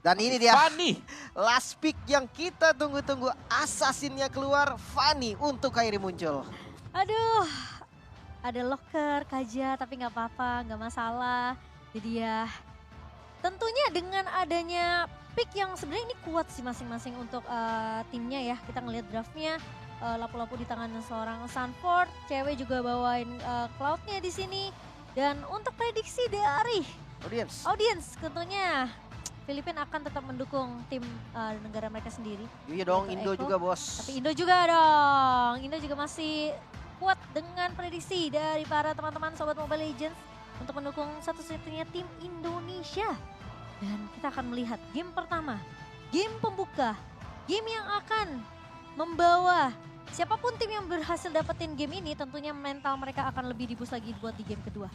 Dan ini dia Fanny. last pick yang kita tunggu-tunggu. Assassinnya keluar, Fanny untuk Kairi muncul. Aduh, ada locker, Kaja, tapi nggak apa-apa, nggak masalah. Jadi ya, tentunya dengan adanya pick yang sebenarnya ini kuat sih masing-masing untuk timnya ya. Kita ngelihat draftnya, lapu-lapu di tangan seorang Sanford, cewek juga bawain Cloud-nya di sini. Dan untuk prediksi dari audience tentunya Filipina akan tetap mendukung tim negara mereka sendiri. Iya dong, Yaitu Indo Eko. juga bos. Tapi Indo juga dong. Indo juga masih kuat dengan prediksi dari para teman-teman Sobat Mobile Legends untuk mendukung satu-satunya tim Indonesia. Dan kita akan melihat game pertama, game pembuka, game yang akan membawa siapapun tim yang berhasil dapetin game ini tentunya mental mereka akan lebih diboost lagi buat di game kedua.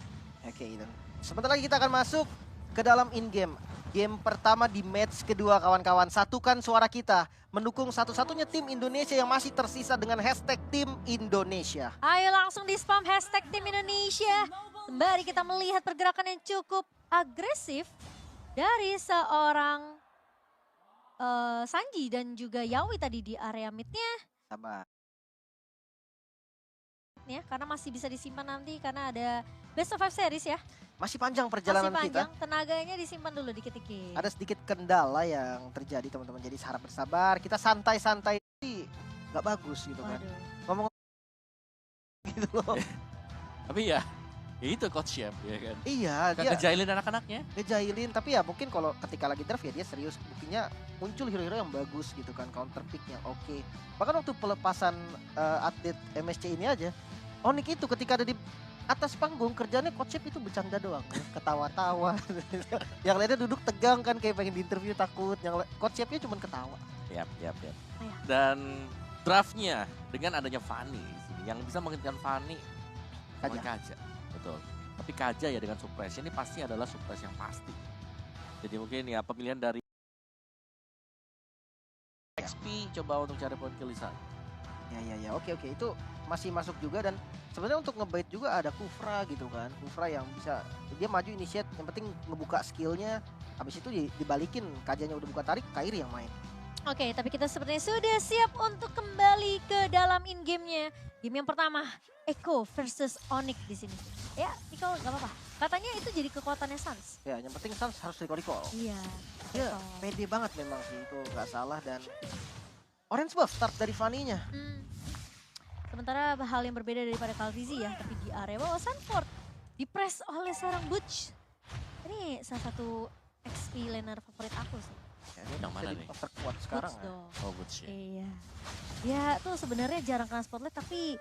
Oke, itu. Sebentar lagi kita akan masuk ke dalam in-game. Game pertama di match kedua kawan-kawan. Satukan suara kita mendukung satu-satunya tim Indonesia yang masih tersisa dengan hashtag Tim Indonesia. Ayo langsung di spam hashtag Tim Indonesia. Sembari kita melihat pergerakan yang cukup agresif dari seorang Sanji dan juga Yawi tadi di area mid-nya. Sabar. Ya, karena masih bisa disimpan nanti karena ada best of 5 series ya. Masih panjang perjalanan Masih panjang, kita. tenaganya disimpan dulu dikit-dikit. Ada sedikit kendala yang terjadi teman-teman. Jadi harap bersabar. Kita santai-santai. Nggak bagus gitu kan. Waduh. Ngomong gitu loh. Tapi ya itu coach Chef ya kan. Iya, Gak dia ngejailin anak-anaknya. ngejailin. Tapi ya mungkin kalau ketika lagi draft ya dia serius. Buktinya muncul hero-hero yang bagus gitu kan. Counter pick yang oke. Bahkan waktu pelepasan update MSC ini aja. Onyx itu ketika ada di atas panggung kerjanya coach Chef itu bercanda doang. Ketawa-tawa. Yang lainnya duduk tegang kan kayak pengen diinterview takut. Yang coach Chefnya cuma ketawa. Yap. Ayah. Dan draftnya dengan adanya Fanny di sini yang bisa menghentikan Fanny Kaja. Kaja. Betul. Tapi Kaja ya dengan suppress ini pasti adalah suppress yang pasti. Jadi mungkin ya pemilihan dari XP coba untuk cari poin kill di sana. Ya. Oke. Itu masih masuk juga dan sebenarnya untuk ngebait juga ada Kufra gitu kan. Kufra yang bisa dia maju initiate, yang penting ngebuka skillnya. Habis itu dibalikin, Kajanya udah buka tarik, Kairi yang main. Oke, tapi kita sepertinya sudah siap untuk kembali ke dalam in-game-nya. Game yang pertama, Echo versus Onyx di sini. Ya, Iko gak apa-apa. Katanya itu jadi kekuatannya Sans. Ya, yang penting Sans harus recall. Iya. Dia betul. pede banget memang sih, itu gak salah. Dan orange buff start dari Fanny-nya. Sementara hal yang berbeda daripada Calvizi ya, tapi di area bawah Sanford dipress oleh seorang Butch. Ini salah satu XP laner favorit aku sih. Ya, dia Yang mana jadi nih? terkuat sekarang. Butch Ya. dong. Oh Butch ya. Iya. Ya tuh sebenarnya jarang kena spotlight tapi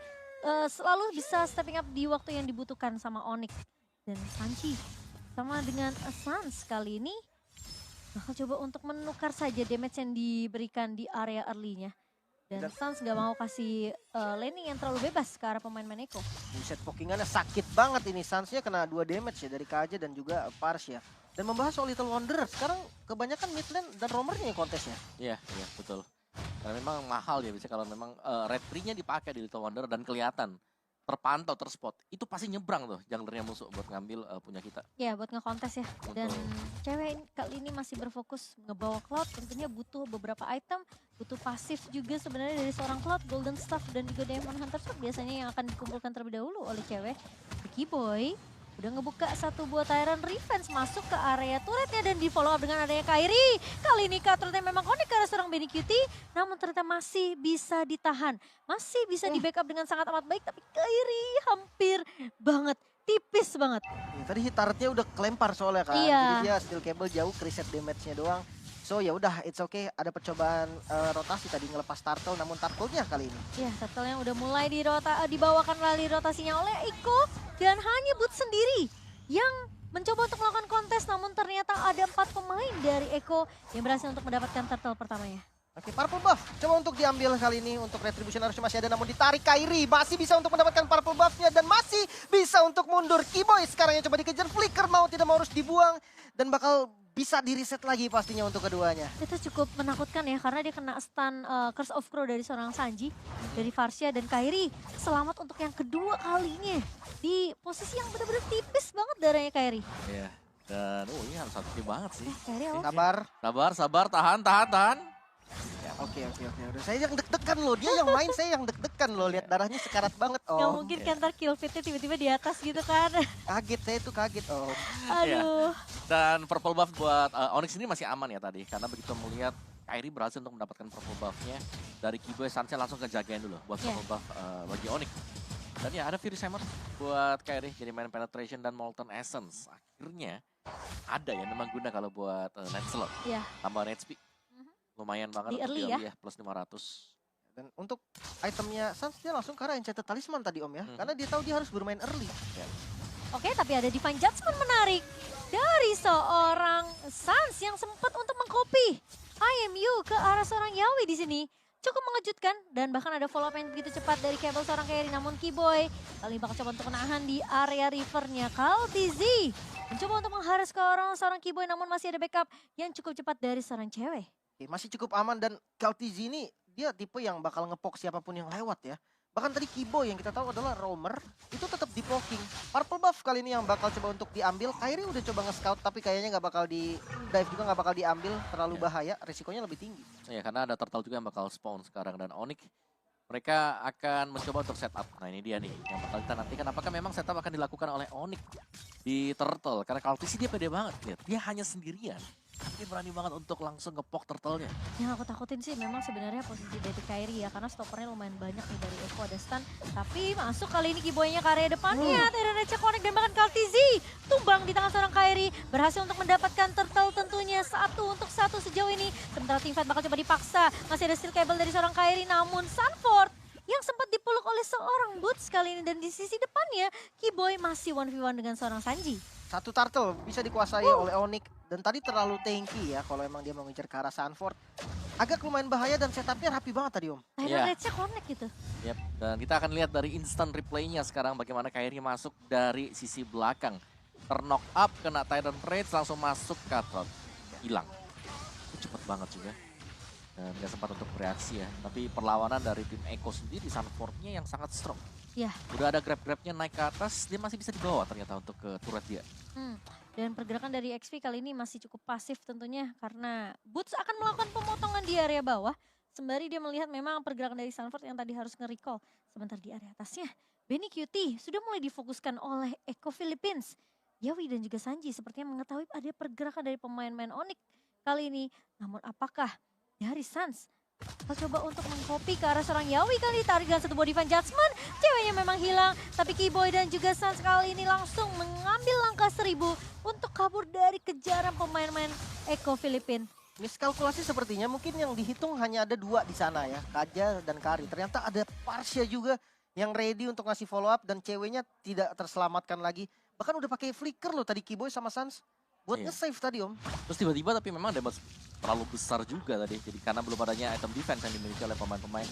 selalu bisa stepping up di waktu yang dibutuhkan sama Onyx. Dan Sanji sama dengan Sans kali ini bakal coba untuk menukar saja damage yang diberikan di area early-nya. Dan Sans gak mau kasih laning yang terlalu bebas ke arah pemain-pemain Eko. Buset, pokingannya sakit banget ini. Sans-nya kena 2 damage ya dari KJ dan juga Pars ya. Dan membahas soal Little Wonder, sekarang kebanyakan mid lane dan roamernya yang kontesnya. Iya betul. Karena memang mahal ya bisa kalau memang red tree-nya dipakai di Little Wonder dan kelihatan terpantau, terspot. Itu pasti nyebrang tuh junglernya musuh buat ngambil punya kita. Ya buat ngekontes ya. Dan Betul. cewek kali ini masih berfokus ngebawa Cloud. Tentunya butuh beberapa item. Butuh pasif juga sebenarnya dari seorang Cloud. Golden Staff dan juga Diamond Hunter Sword biasanya yang akan dikumpulkan terlebih dahulu oleh cewek. Vicky Boy udah ngebuka satu buah Tyrant Revenge masuk ke area turretnya dan di follow up dengan adanya Kairi. Kali ini turretnya memang connect ke arah seorang Benny Cutie, namun ternyata masih bisa ditahan. Masih bisa di backup dengan sangat amat baik, tapi Kairi hampir banget, tipis banget. Ya, tadi hit turret-nya udah kelempar soalnya kan. Iya. Jadi dia steel cable jauh, reset damage-nya doang. So ya udah, it's okay. Ada percobaan rotasi tadi ngelepas turtle, namun turtle-nya kali ini. Ya, turtle yang udah mulai dibawakan melalui rotasinya oleh Iko dan hanya Boots sendiri yang mencoba untuk melakukan kontes, namun ternyata ada 4 pemain dari Eko yang berhasil untuk mendapatkan turtle pertamanya. Oke, purple buff coba untuk diambil kali ini. Untuk retribution harusnya masih ada, namun ditarik Kairi. Masih bisa untuk mendapatkan purple buff-nya dan masih bisa untuk mundur. Keyboy sekarang yang coba dikejar, flicker mau tidak mau harus dibuang. Dan bakal bisa di-reset lagi pastinya untuk keduanya. Itu cukup menakutkan ya, karena dia kena stun Curse of Crow dari seorang Sanji, dari Varsha dan Kairi. Selamat untuk yang kedua kalinya di posisi yang benar-benar tipis banget darahnya Kairi. Iya. Dan ini harus hati banget sih. Kairi awas. Sabar. Sabar, tahan. Oke. Udah saya yang deg-degan loh. Dia yang main, saya yang deg-degan loh. Lihat darahnya sekarat banget. Nggak Oh, mungkin kan ntar kill fitnya tiba-tiba di atas gitu kan. kaget saya tuh kaget. Oh, Aduh. Dan purple buff buat Onyx ini masih aman ya tadi. Karena begitu melihat Kairi berhasil untuk mendapatkan purple buff-nya dari Kiboy, Sansnya langsung kejagain dulu buat Iya. purple buff bagi Onyx. Dan ya ada Furious Hammer buat Kairi jadi main penetration dan Molten Essence. Akhirnya ada ya memang guna kalau buat Lancelot. Iya. Tambahan HP. Lumayan banget Di untuk early early ya, plus 500. dan untuk itemnya Sans dia langsung ke arah Enchanted Talisman tadi Om ya. Mhm. Karena dia tahu dia harus bermain early. Oke, tapi ada Divine Judgment menarik dari seorang Sans yang sempat untuk mengcopy IMU ke arah seorang Yawi di sini. Cukup mengejutkan dan bahkan ada follow up yang begitu cepat dari Cable seorang Kairi. Namun Kiboy kali ini bakal coba untuk menahan di area rivernya. Kaltizi mencoba untuk mengharas ke seorang Kiboy, namun masih ada backup yang cukup cepat dari seorang cewek. Oke, masih cukup aman dan Kaltizi ini dia tipe yang bakal ngepok siapapun yang lewat ya. Bahkan tadi Kiboy yang kita tahu adalah roamer, itu tetap di poking. Purple buff kali ini yang bakal coba untuk diambil. Kairi udah coba nge-scout tapi kayaknya nggak bakal di dive juga, nggak bakal diambil, terlalu bahaya, risikonya lebih tinggi. Ya karena ada turtle juga yang bakal spawn sekarang dan Onyx mereka akan mencoba untuk setup. Nah ini dia nih yang bakal kita nantikan apakah memang setup akan dilakukan oleh Onyx di turtle. Karena kalau sih dia pede banget lihat. Dia hanya sendirian. Dia berani banget untuk langsung ngepok turtle-nya. Yang aku takutin sih memang sebenarnya posisi dari Kairi ya, karena stoppernya lumayan banyak nih dari Echo, ada stun. Tapi masuk kali ini Kiboy-nya ke area depannya, tidak ada check connect dan bahkan Kaltizi tumbang di tangan seorang Kairi. Berhasil untuk mendapatkan turtle tentunya 1-1 sejauh ini. Sementara teamfight bakal coba dipaksa, masih ada steel cable dari seorang Kairi, namun Sanford yang sempat dipeluk oleh seorang Boots kali ini. Dan di sisi depannya Kiboy masih 1v1 dengan seorang Sanji. Satu turtle bisa dikuasai oleh Onyx dan tadi terlalu tanky ya kalau emang dia mau ngejar ke arah Sanford. Agak lumayan bahaya dan setupnya rapi banget tadi Om. Akhirnya Iya. let's check connect gitu. Yep. Dan kita akan lihat dari instant replaynya sekarang bagaimana Kairi masuk dari sisi belakang. Terknock up, kena Titan Rage, langsung masuk Cutthroat. Hilang. Itu cepet banget juga. Dan gak sempat untuk bereaksi ya. Tapi perlawanan dari tim Echo sendiri, Sanford-nya yang sangat strong. Ya. Udah ada grab-grabnya naik ke atas, dia masih bisa dibawa ternyata untuk ke turret dia. Dan pergerakan dari XP kali ini masih cukup pasif tentunya karena Boots akan melakukan pemotongan di area bawah. Sembari dia melihat memang pergerakan dari Sanford yang tadi harus nge-recall. Sebentar di area atasnya, Benny QT sudah mulai difokuskan oleh Echo Philippines. Yawi dan juga Sanji sepertinya mengetahui ada pergerakan dari pemain-pemain Onyx kali ini. Namun apakah dari Sans coba untuk mengcopy ke arah seorang Yawi kali ditarik dengan satu body Divine Judgment. Ceweknya memang hilang, tapi Kiboy dan juga Sans kali ini langsung mengambil langkah 1000 untuk kabur dari kejaran pemain-pemain Echo Philippines. Miskalkulasi sepertinya mungkin yang dihitung hanya ada 2 di sana ya, Kaja dan Kari. Ternyata ada Parsha juga yang ready untuk ngasih follow up dan ceweknya tidak terselamatkan lagi. Bahkan udah pakai flicker loh tadi Kiboy sama Sans buat Iya. nge-save tadi Om. Terus tiba-tiba tapi memang damage terlalu besar juga tadi. Jadi karena belum adanya item defense yang dimiliki oleh pemain-pemain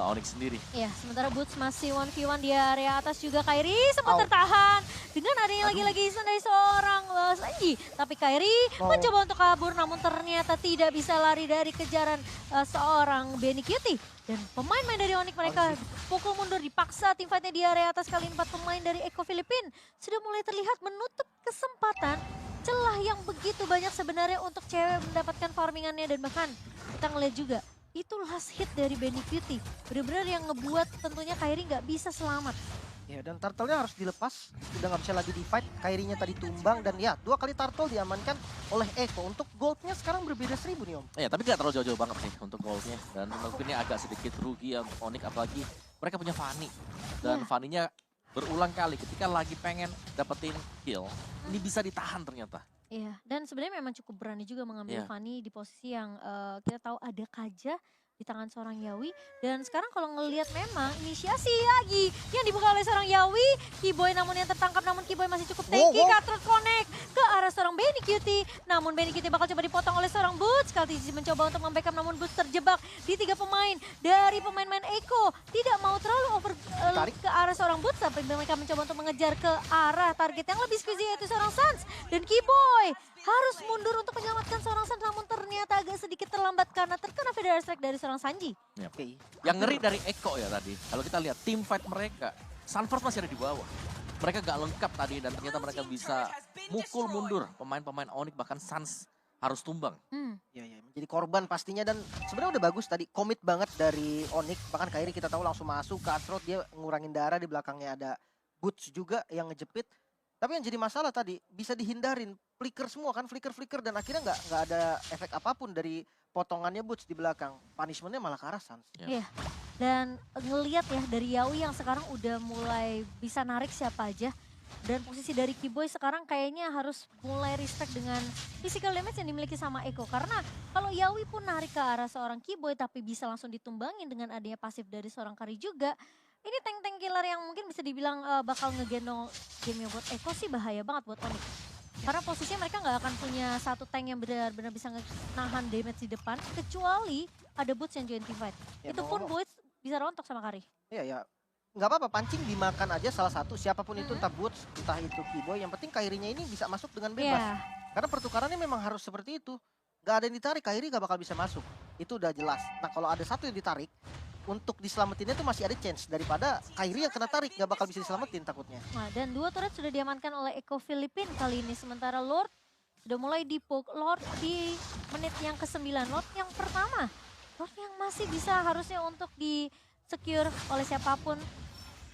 Onyx sendiri. Ya, sementara Boots masih 1v1 di area atas juga. Kairi sempat Au. tertahan dengan adanya lagi-lagi instant dari seorang Sanji. Tapi Kairi mencoba untuk kabur namun ternyata tidak bisa lari dari kejaran seorang Benny Cutie. Dan pemain-pemain dari Onyx mereka pukul mundur, dipaksa tim fightnya di area atas. Kali ini 4 pemain dari Echo Philippines sudah mulai terlihat menutup kesempatan celah yang begitu banyak sebenarnya untuk cewek mendapatkan farmingannya. Dan bahkan kita ngeliat juga itu last hit dari Benny Cutie, benar-benar yang ngebuat tentunya Kairi nggak bisa selamat. Ya dan turtle-nya harus dilepas, udah nggak bisa lagi di fight. Kairinya tadi tumbang dan ya 2 kali turtle diamankan oleh Echo. Untuk goldnya sekarang berbeda 1000 nih Om. Ya tapi gak terlalu jauh-jauh banget sih untuk goldnya. Dan mungkin ini agak sedikit rugi ya untuk Onyx, apalagi mereka punya Fanny. Dan Fanny-nya berulang kali ketika lagi pengen dapetin kill, ini bisa ditahan ternyata. Iya, dan sebenarnya memang cukup berani juga mengambil Iya. Fanny di posisi yang kita tahu ada Kaja di tangan seorang Yawi. Dan sekarang kalau ngelihat memang inisiasi lagi yang dibuka oleh seorang Yawi. Kiboy namun yang tertangkap, namun Kiboy masih cukup tanky. Cutthroat connect ke arah seorang Benny Cutie. Namun Benny Cutie bakal coba dipotong oleh seorang Boots. Kaltizi mencoba untuk membackup namun Boots terjebak di 3 pemain dari pemain-pemain Echo. Tidak mau terlalu over ke arah seorang Boots. Sampai mereka mencoba untuk mengejar ke arah target yang lebih squeezy yaitu seorang Sans. Dan Kiboy harus mundur untuk menyelamatkan seorang Sans, namun ternyata agak sedikit terlambat karena terkena Federal Strike dari seorang Sanji. Ya. Oke. Yang ngeri dari Echo ya tadi, kalau kita lihat tim fight mereka, Sanford masih ada di bawah. mereka gak lengkap tadi dan ternyata mereka bisa mukul mundur pemain-pemain Onyx, bahkan Suns harus tumbang. Ya, menjadi korban pastinya dan sebenarnya udah bagus tadi komit banget dari Onyx. Bahkan Kairi kita tahu langsung masuk ke Atroth, dia ngurangin darah, di belakangnya ada Boots juga yang ngejepit. Tapi yang jadi masalah tadi bisa dihindarin, flicker semua kan, flicker dan akhirnya nggak ada efek apapun dari potongannya Boots di belakang. Punishmentnya malah ke arah Suns. Iya. Dan ngelihat ya dari Yawi yang sekarang udah mulai bisa narik siapa aja. Dan posisi dari Keyboy sekarang kayaknya harus mulai respect dengan physical damage yang dimiliki sama Eko. Karena kalau Yawi pun narik ke arah seorang Keyboy tapi bisa langsung ditumbangin dengan adanya pasif dari seorang Kari juga. Ini tank-tank killer yang mungkin bisa dibilang bakal ngegendong game buat Eko sih bahaya banget buat Onyx. Karena posisinya mereka nggak akan punya satu tank yang benar-benar bisa nahan damage di depan. Kecuali ada Boots yang join team fight. Ya, Itu pun Boots bisa rontok sama Kari. Iya, nggak apa-apa, pancing dimakan aja salah satu, siapapun itu, entah Boots, entah itu Keyboy, yang penting Kairinya ini bisa masuk dengan bebas. Iya. Karena pertukarannya memang harus seperti itu. Nggak ada yang ditarik, Kairi nggak bakal bisa masuk. Itu udah jelas. Nah kalau ada satu yang ditarik, untuk diselamatinnya tuh masih ada chance daripada Kairi yang kena tarik, nggak bakal bisa diselamatin takutnya. Nah, dan 2 turret sudah diamankan oleh Eko Filipin kali ini. Sementara Lord sudah mulai dipoke. Lord di menit yang ke-9. Lord yang pertama. Lord yang masih bisa harusnya untuk di-secure oleh siapapun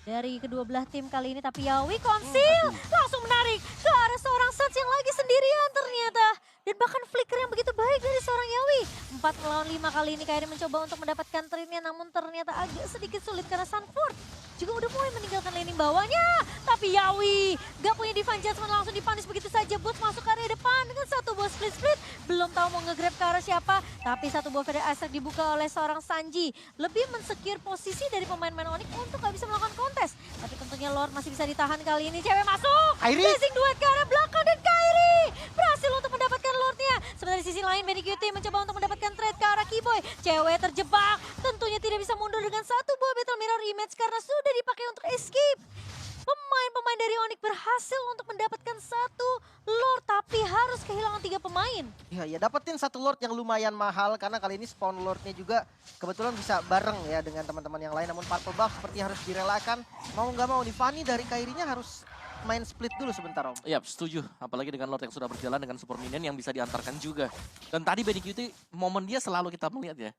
dari kedua belah tim kali ini. Tapi Yawi konsil langsung menarik ke arah seorang Suns yang lagi sendirian ternyata. Dan bahkan flicker yang begitu baik dari seorang Yawi. 4 melawan 5 kali ini Kairi mencoba untuk mendapatkan trade-nya, namun ternyata agak sedikit sulit karena Sanford juga udah mulai meninggalkan laning bawahnya. Tapi Yawi gak punya divine judgment, langsung dipanis begitu saja. Boots masuk ke area depan dengan satu buah split-split. Belum tahu mau nge-grab ke arah siapa. Tapi satu buah Feather Aspect dibuka oleh seorang Sanji. Lebih men-secure posisi dari pemain-pemain Onyx untuk gak bisa melakukan kontes. Tapi tentunya Lord masih bisa ditahan kali ini. Cewek masuk. Kairi. Blazing duet ke arah belakang dan Kairi berhasil untuk mendapatkan Lordnya. Sementara di sisi lain Benny QT mencoba untuk mendapatkan trade ke arah Keyboy. Cewek terjebak. Tentunya tidak bisa mundur dengan satu buah Battle Mirror Image karena sudah dipakai untuk escape. Pemain-pemain dari Onyx berhasil untuk mendapatkan satu Lord tapi harus kehilangan 3 pemain. Iya, dapetin satu Lord yang lumayan mahal karena kali ini spawn Lordnya juga kebetulan bisa bareng ya dengan teman-teman yang lain. Namun Purple Buff seperti harus direlakan. Mau nggak mau nih, Fanny dari Kairinya harus main split dulu sebentar Om. Iya, setuju. Apalagi dengan Lord yang sudah berjalan dengan super minion yang bisa diantarkan juga. Dan tadi Benny QT, momen dia selalu kita melihat ya.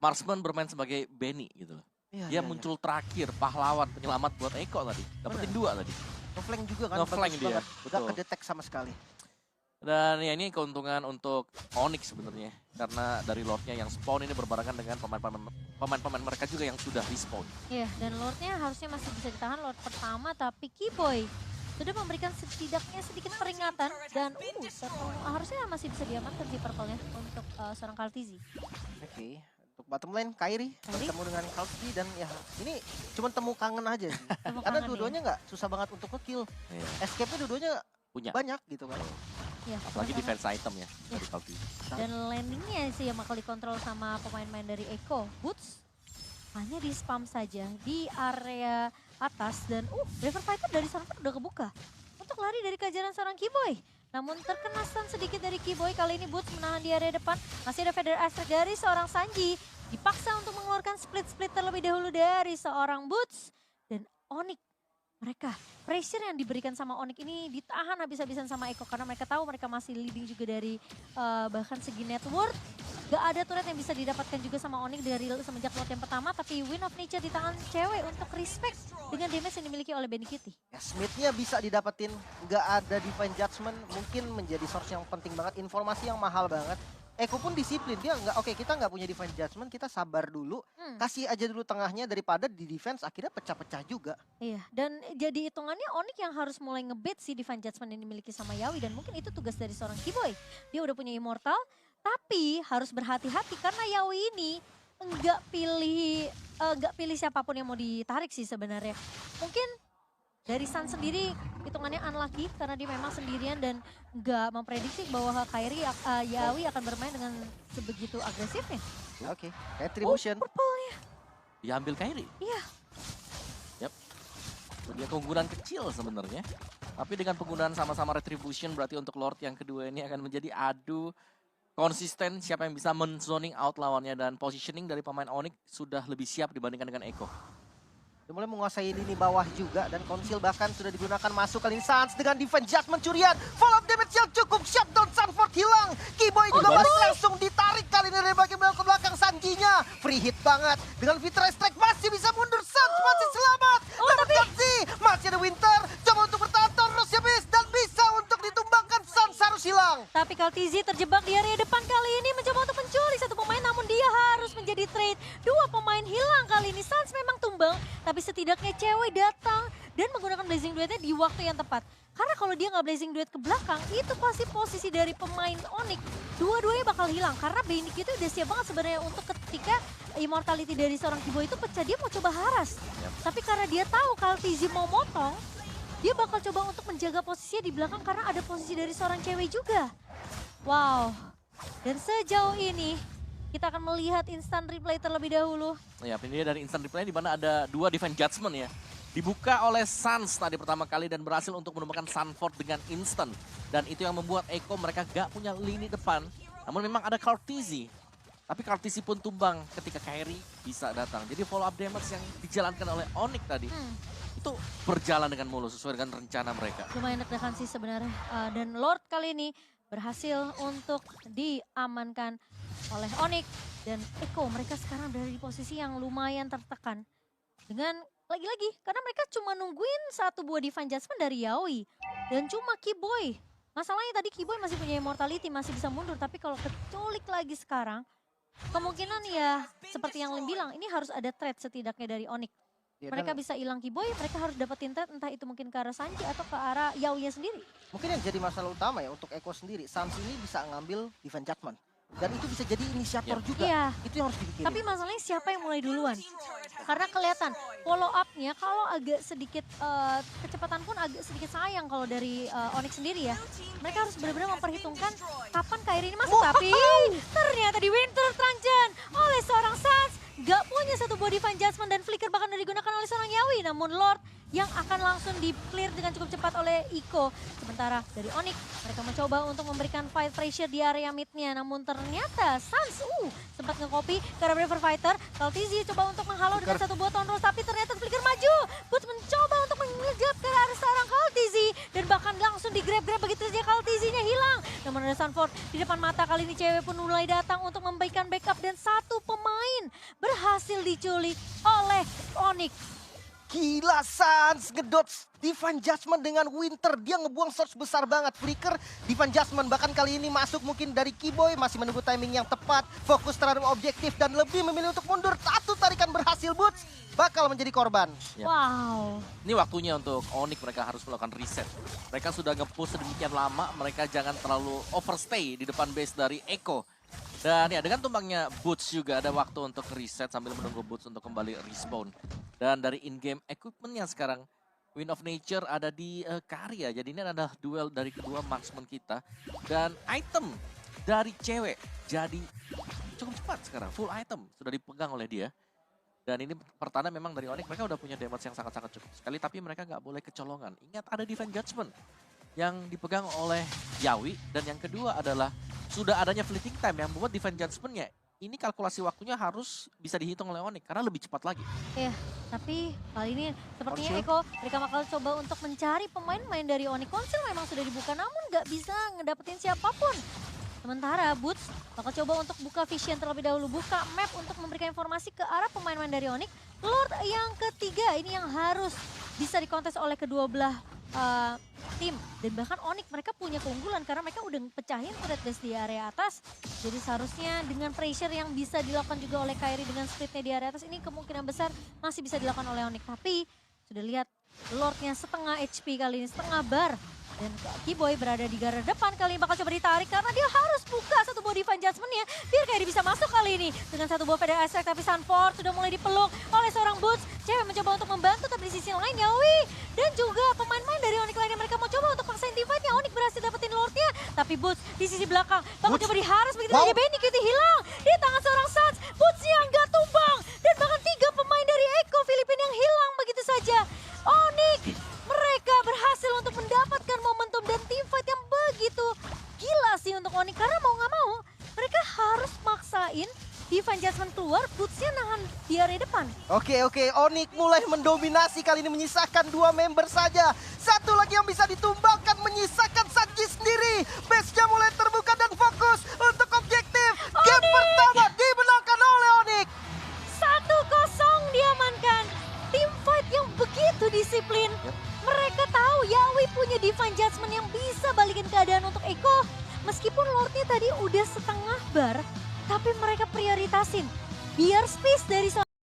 Marksman bermain sebagai Benny gitu. Dia muncul terakhir, pahlawan, penyelamat buat Eko tadi. Dapetin 2 tadi. Nge-flank juga kan, Nge-flank bagus dia, banget. Udah betul. kedetek sama sekali. Dan ya ini keuntungan untuk Onyx sebenarnya. Karena dari Lordnya yang spawn ini berbarengan dengan pemain-pemain mereka juga yang sudah respawn. Iya, dan Lordnya harusnya masih bisa ditahan Lord pertama, tapi Keyboy sudah memberikan setidaknya sedikit peringatan dan harusnya masih bisa diamankan si purple-nya untuk seorang Kaltizi. Oke. Untuk bottom lane Kairi bertemu dengan Kalti dan ya ini cuma temu kangen aja sih. Karena dua-duanya nggak susah banget untuk nge-kill. Iya. Escape-nya dua-duanya Punya. banyak gitu kan. Ya, Apalagi sama-sama. defense item ya dari Kalti. Dan landingnya sih yang bakal dikontrol sama pemain-pemain dari Eko. Boots hanya di spam saja di area atas dan River Fighter dari Sanford udah kebuka untuk lari dari kejaran seorang Keyboy. Namun terkena stun sedikit dari Keyboy, kali ini Boots menahan di area depan. Masih ada Feather Aspect dari seorang Sanji. Dipaksa untuk mengeluarkan split-split terlebih dahulu dari seorang Boots. Dan Onyx, mereka pressure yang diberikan sama Onyx ini ditahan habis-habisan sama Eko. Karena mereka tahu mereka masih leading juga dari bahkan segi net worth. Gak ada turret yang bisa didapatkan juga sama Onyx dari semenjak Lord yang pertama. Tapi Win of Nature di tangan cewek untuk respect dengan damage yang dimiliki oleh Benny Kitty. Ya, Smith-nya bisa didapetin, nggak ada divine judgment, mungkin menjadi source yang penting banget, informasi yang mahal banget. Eko pun disiplin, dia nggak, oke kita nggak punya divine judgment, kita sabar dulu, kasih aja dulu tengahnya daripada di defense akhirnya pecah-pecah juga. Iya, dan jadi hitungannya Onyx yang harus mulai ngebait si divine judgment yang dimiliki sama Yawi. Dan mungkin itu tugas dari seorang Keyboy. Dia udah punya immortal, tapi harus berhati-hati karena Yawi ini nggak pilih siapapun yang mau ditarik sih sebenarnya. Mungkin dari Sun sendiri hitungannya unlucky karena dia memang sendirian dan nggak memprediksi bahwa Yawi akan bermain dengan sebegitu agresifnya. Oke, retribution. Purple-nya. Diambil Kairi. Iya. Yap. Dia keunggulan kecil sebenarnya. Tapi dengan penggunaan sama-sama retribution berarti untuk Lord yang kedua ini akan menjadi adu konsisten siapa yang bisa men-zoning out lawannya dan positioning dari pemain Onyx sudah lebih siap dibandingkan dengan Eko. Udah mulai menguasai lini bawah juga dan Konsil bahkan sudah digunakan masuk kali ini Sans dengan defense judgment curian. Follow up damage yang cukup, shutdown Sanford hilang. Keyboy juga masih langsung ditarik kali ini dari bagian belakang Sanjinya. Free hit banget. Dengan Vitra Strike masih bisa mundur, Sans masih selamat. Dapat Kanzi, masih ada Winter. Coba untuk bertahan, terus ya bis. Dan bisa untuk ditumbangkan, Sans harus hilang. Tapi Kaltizi terjebak di area depan kali ini mencoba untuk mencuri satu pemain namun dia harus menjadi trade. Dua pemain hilang kali ini. Sans memang tumbang tapi setidaknya cewek datang dan menggunakan Blazing Duetnya di waktu yang tepat. Karena kalau dia nggak Blazing Duet ke belakang itu pasti posisi dari pemain Onyx dua-duanya bakal hilang. Karena Bainik itu udah siap banget sebenarnya untuk ketika immortality dari seorang Keyboy itu pecah dia mau coba haras. Tapi karena dia tahu Kaltizi mau motong, dia bakal coba untuk menjaga posisinya di belakang karena ada posisi dari seorang cewek juga. Wow. Dan sejauh ini kita akan melihat instant replay terlebih dahulu. Ya, ini dari instant replay di mana ada dua defense judgment ya. Dibuka oleh Sans tadi pertama kali dan berhasil untuk menemukan Sanford dengan instant. Dan itu yang membuat Eko mereka gak punya lini depan. Namun memang ada Kaltizi. Tapi Kaltizi pun tumbang ketika Kairi bisa datang. Jadi follow up damage yang dijalankan oleh Onyx tadi. Itu berjalan dengan mulus sesuai dengan rencana mereka. Lumayan deg-degan sih sebenarnya. Dan Lord kali ini berhasil untuk diamankan oleh Onyx. Dan Eko mereka sekarang berada di posisi yang lumayan tertekan. Dengan lagi-lagi karena mereka cuma nungguin satu buah divine judgment dari Yaoi. Dan cuma Keyboy. Masalahnya tadi Keyboy masih punya immortality, masih bisa mundur. Tapi kalau keculik lagi sekarang, kemungkinan ya seperti yang Lim bilang, ini harus ada trade setidaknya dari Onyx. Ya, Mereka dan bisa hilang Keyboy, mereka harus dapetin trade entah itu mungkin ke arah Sanji atau ke arah Yaoi sendiri. mungkin yang jadi masalah utama ya untuk Eko sendiri, Sans ini bisa ngambil defense judgment. Dan itu bisa jadi inisiator juga. Iya. Itu yang harus dipikirin. Tapi masalahnya siapa yang mulai duluan? Karena kelihatan follow up-nya kalau agak sedikit kecepatan pun agak sedikit sayang kalau dari Onyx sendiri ya. Mereka harus benar-benar memperhitungkan kapan Kairi ini masuk. Tapi ternyata di Winter Tranchen oleh seorang Sans gak punya satu body divine judgment dan flicker bahkan digunakan oleh seorang Yaoi. Namun Lord yang akan langsung di-clear dengan cukup cepat oleh Iko. Sementara dari Onyx, mereka mencoba untuk memberikan fight pressure di area mid-nya. Namun ternyata Sans sempat nge-copy ke arah Braver Fighter. Kaltizi coba untuk menghalau dengan satu buah Tonros, tapi ternyata flicker maju. Boots mencoba untuk mengejar ke arah seorang Kaltizi. Dan bahkan langsung di-grab-grab begitu saja Kaltizinya hilang. Namun ada Sanford di depan mata kali ini cewek pun mulai datang untuk memberikan backup. Dan satu pemain berhasil diculik oleh Onyx. Gila Sans ngedodge Divine Judgment dengan Winter. Dia ngebuang source besar banget. Flicker, Divine Judgment. Bahkan kali ini masuk mungkin dari Keyboy. Masih menunggu timing yang tepat. Fokus terhadap objektif dan lebih memilih untuk mundur. Satu tarikan berhasil, Boots bakal menjadi korban. Ya. Wow. Ini waktunya untuk Onyx mereka harus melakukan reset. Mereka sudah nge-push sedemikian lama. Mereka jangan terlalu overstay di depan base dari Eko. Dan ya dengan tumbangnya Boots juga ada waktu untuk reset sambil menunggu Boots untuk kembali respawn. Dan dari in-game equipmentnya sekarang Wind of Nature ada di Karya. Jadi ini adalah duel dari kedua marksman kita. Dan item dari cewek jadi cukup cepat sekarang. Full item sudah dipegang oleh dia. Dan ini pertanda memang dari Onyx mereka udah punya damage yang sangat-sangat cukup sekali. Tapi mereka nggak boleh kecolongan. Ingat ada Divine Judgment yang dipegang oleh Yaoi. Dan yang kedua adalah sudah adanya fleeting time yang membuat Divine Judgment-nya. Ini kalkulasi waktunya harus bisa dihitung oleh Onyx karena lebih cepat lagi. Iya, tapi kali ini sepertinya Konsil. Eko mereka bakal coba untuk mencari pemain-pemain dari Onyx. Konsil memang sudah dibuka namun nggak bisa ngedapetin siapapun. Sementara Boots bakal coba untuk buka vision terlebih dahulu, buka map untuk memberikan informasi ke arah pemain-pemain dari Onyx. Lord yang ketiga ini yang harus bisa dikontes oleh kedua belah tim. Dan bahkan Onyx mereka punya keunggulan karena mereka udah pecahin turret base di area atas. Jadi seharusnya dengan pressure yang bisa dilakukan juga oleh Kairi dengan splitnya di area atas ini kemungkinan besar masih bisa dilakukan oleh Onyx. Tapi sudah lihat Lordnya setengah HP kali ini, setengah bar. Dan Keyboy berada di garda depan kali ini bakal coba ditarik karena dia harus buka satu buah Divine Judgment-nya biar Kairi bisa masuk kali ini. Dengan satu buah Feather Aspect tapi Sanford sudah mulai dipeluk oleh seorang Boots. Cewek mencoba untuk membantu tapi di sisi lain Yaoi dan juga pemain-pemain dari Onyx lainnya mereka mau coba untuk paksain Divine-nya. Onyx berhasil dapetin Lord-nya tapi Boots di sisi belakang bakal Boots. coba diharas begitu Wow. saja. Bainik itu hilang di tangan seorang Sans. Boots-nya nggak tumbang dan bahkan 3 pemain dari Eko Filipina yang hilang begitu saja. Onyx mereka berhasil untuk mendapatkan momentum dan teamfight yang begitu gila sih untuk Onyx. Karena mau nggak mau mereka harus maksain Divine Judgment keluar, Boots-nya nahan di area depan. Oke, Onyx mulai mendominasi kali ini, menyisakan 2 member saja. Satu lagi yang bisa ditumbangkan, menyisakan Sanji sendiri. Base-nya mulai terbuka dan fokus untuk objektif. Game pertama dimenangkan oleh Onyx. 1-0 diamankan. Team fight yang begitu disiplin. Mereka tahu Yawi punya Divine Judgment yang bisa balikin keadaan untuk Eko. Meskipun Lordnya tadi udah setengah bar, tapi mereka prioritasin. Biar space dari